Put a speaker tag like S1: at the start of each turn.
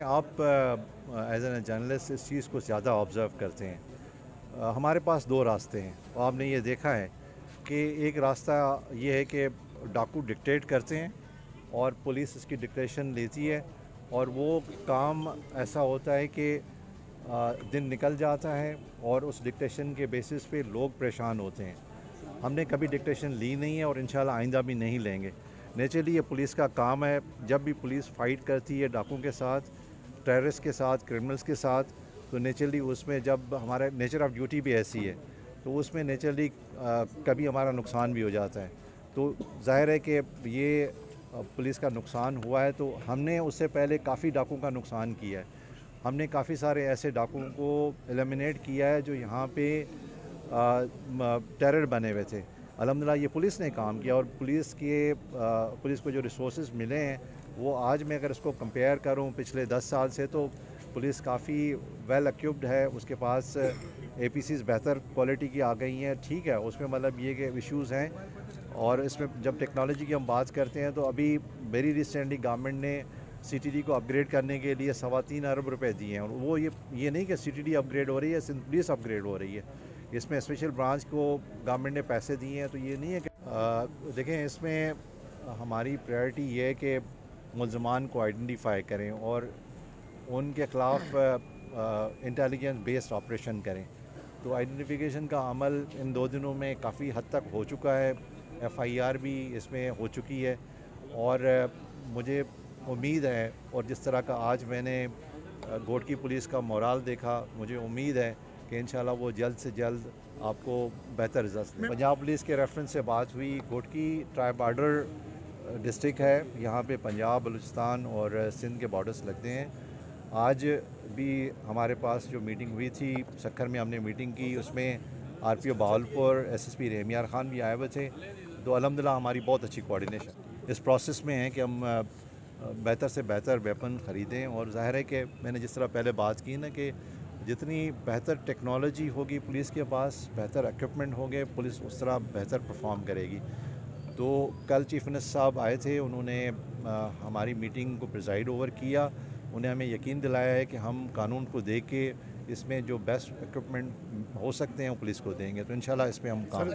S1: आप as an journalist इस चीज़ को ज़्यादा ऑब्ज़र्व करते हैं। हमारे पास दो रास्ते हैं और आपने ये देखा है कि एक रास्ता ये है कि डाकू डिक्टेट करते हैं और पुलिस इसकी डिक्टेशन लेती है और वो काम ऐसा होता है कि दिन निकल जाता है और उस डिक्टेशन के बेसिस पे लोग परेशान होते हैं। हमने कभी डिक्टेशन ली नहीं है और इंशाल्लाह आइंदा भी नहीं लेंगे। नेचुरली ये पुलिस का काम है। जब भी पुलिस फ़ाइट करती है डाकुओं के साथ, टेररिस्ट के साथ, क्रिमिनल्स के साथ, तो नेचुरली उसमें जब हमारा नेचर ऑफ़ ड्यूटी भी ऐसी है तो उसमें नेचुरली कभी हमारा नुकसान भी हो जाता है। तो ज़ाहिर है कि ये पुलिस का नुकसान हुआ है, तो हमने उससे पहले काफ़ी डाकुओं का नुकसान किया है। हमने काफ़ी सारे ऐसे डाकुओं को एलिमिनेट किया है जो यहाँ पे टेरर बने हुए थे। अल्हम्दुलिल्लाह ये पुलिस ने काम किया और पुलिस को जो रिसोर्सेज मिले हैं वो आज मैं अगर इसको कंपेयर करूँ पिछले 10 साल से, तो पुलिस काफ़ी वेल एक्विप्ड है। उसके पास एपीसीज़ बेहतर क्वालिटी की आ गई हैं। ठीक है, उसमें मतलब ये कि इश्यूज़ हैं और इसमें जब टेक्नोलॉजी की हम बात करते हैं तो अभी वेरी रिसेंटली गवर्नमेंट ने सीटीडी को अपग्रेड करने के लिए 3.25 अरब रुपए दिए हैं और वो ये नहीं कि सीटीडी अपग्रेड हो रही है, सिंध पुलिस अपग्रेड हो रही है। इसमें स्पेशल ब्रांच को गवर्नमेंट ने पैसे दिए हैं, तो ये नहीं है कि देखें, इसमें हमारी प्रायोरिटी ये है कि मुल्ज़मान को आइडेंटिफाई करें और उनके ख़िलाफ़ इंटेलिजेंस बेस्ड ऑपरेशन करें। तो आइडेंटिफिकेशन का अमल इन 2 दिनों में काफ़ी हद तक हो चुका है। एफआईआर भी इसमें हो चुकी है और मुझे उम्मीद है, और जिस तरह का आज मैंने घोटकी पुलिस का मोराल देखा, मुझे उम्मीद है कि इंशाल्लाह वो जल्द से जल्द आपको बेहतर रिजल्ट दें। पंजाब पुलिस के रेफरेंस से बात हुई। घोटकी ट्राई बॉर्डर डिस्ट्रिक्ट है, यहाँ पे पंजाब, बलूचिस्तान और सिंध के बॉर्डर्स लगते हैं। आज भी हमारे पास जो मीटिंग हुई थी सक्खर में, हमने मीटिंग की, उसमें आरपीओ बहावलपुर, एसएसपी रहमियार खान भी आए हुए थे। तो अल्हम्दुलिल्लाह हमारी बहुत अच्छी कोऑर्डिनेशन इस प्रोसेस में है कि हम बेहतर से बेहतर वेपन ख़रीदें। और ज़ाहिर है कि मैंने जिस तरह पहले बात की ना कि जितनी बेहतर टेक्नोलॉजी होगी पुलिस के पास, बेहतर इक्विपमेंट होंगे, पुलिस उस तरह बेहतर परफॉर्म करेगी। तो कल चीफ मिनिस्टर साहब आए थे, उन्होंने हमारी मीटिंग को प्रिजाइड ओवर किया। उन्हें हमें यकीन दिलाया है कि हम कानून को देख के इसमें जो बेस्ट इक्विपमेंट हो सकते हैं पुलिस को देंगे। तो इंशाल्लाह इसमें हम काम